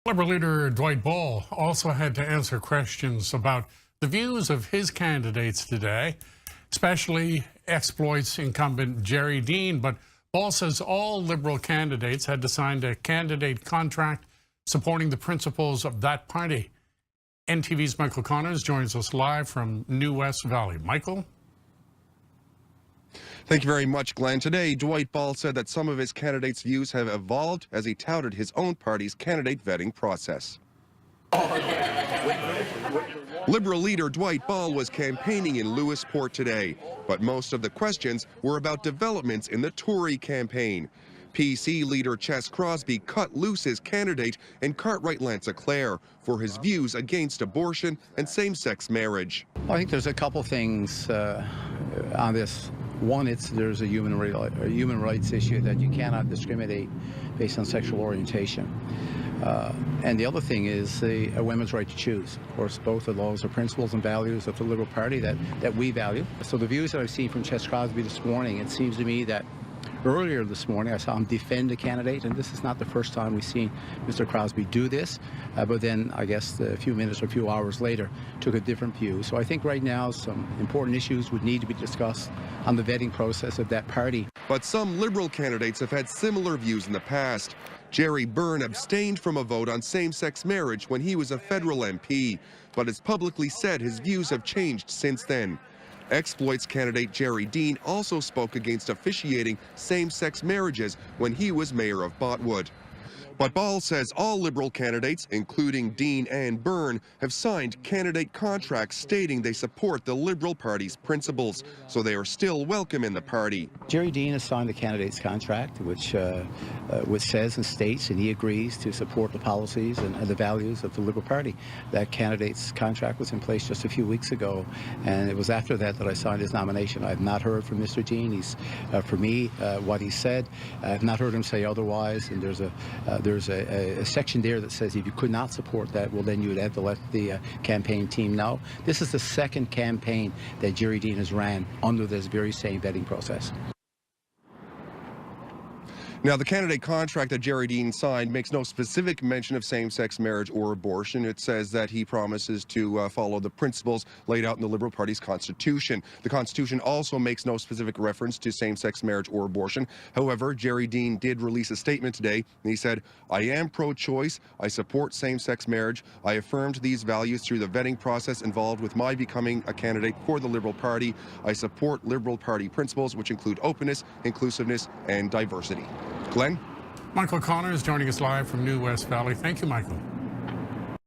Liberal leader Dwight also had to answer questions about the views of his candidates today, especially exploits incumbent Jerry Dean. But Ball says all Liberal candidates had to sign a candidate contract supporting the principles of that party. NTV's Michael Connors joins us live from New West Valley. Michael? Thank you very much, Glenn. Today, Dwight Ball said that some of his candidates' views have evolved as he touted his own party's candidate vetting process. Liberal leader Dwight Ball was campaigning in Lewisport today, but most of the questions were about developments in the Tory campaign. PC leader Ches Crosby cut loose his candidate in Cartwright Lanza-Clare for his views against abortion and same-sex marriage. Well, I think there's a couple things on this. One, there's a human rights issue that you cannot discriminate based on sexual orientation. And the other thing is a women's right to choose. Of course, both of those are principles and values of the Liberal Party that we value. So the views that I've seen from Ches Crosby this morning, it seems to me that earlier this morning I saw him defend a candidate, and this is not the first time we've seen Mr. Crosby do this, but then I guess a few minutes or a few hours later took a different view. So I think right now some important issues would need to be discussed on the vetting process of that party. But some Liberal candidates have had similar views in the past. Jerry Byrne abstained from a vote on same-sex marriage when he was a federal MP, but has publicly said his views have changed since then. Exploits candidate Jerry Dean also spoke against officiating same-sex marriages when he was mayor of Botwood. But Ball says all Liberal candidates, including Dean and Byrne, have signed candidate contracts stating they support the Liberal Party's principles, so they are still welcome in the party. Jerry Dean has signed a candidate's contract which says and states, and he agrees to support the policies and the values of the Liberal Party. That candidate's contract was in place just a few weeks ago, and it was after that I signed his nomination. I have not heard from Mr. Dean. He's, for me, what he said, I have not heard him say otherwise, and there's a section there that says if you could not support that, well, then you would have to let the campaign team know. This is the second campaign that Jerry Dean has ran under this very same vetting process. Now, the candidate contract that Jerry Dean signed makes no specific mention of same-sex marriage or abortion. It says that he promises to follow the principles laid out in the Liberal Party's constitution. The constitution also makes no specific reference to same-sex marriage or abortion. However, Jerry Dean did release a statement today, and he said, "I am pro-choice. I support same-sex marriage. I affirmed these values through the vetting process involved with my becoming a candidate for the Liberal Party. I support Liberal Party principles, which include openness, inclusiveness, and diversity." Glenn? Michael Connors joining us live from New West Valley. Thank you, Michael.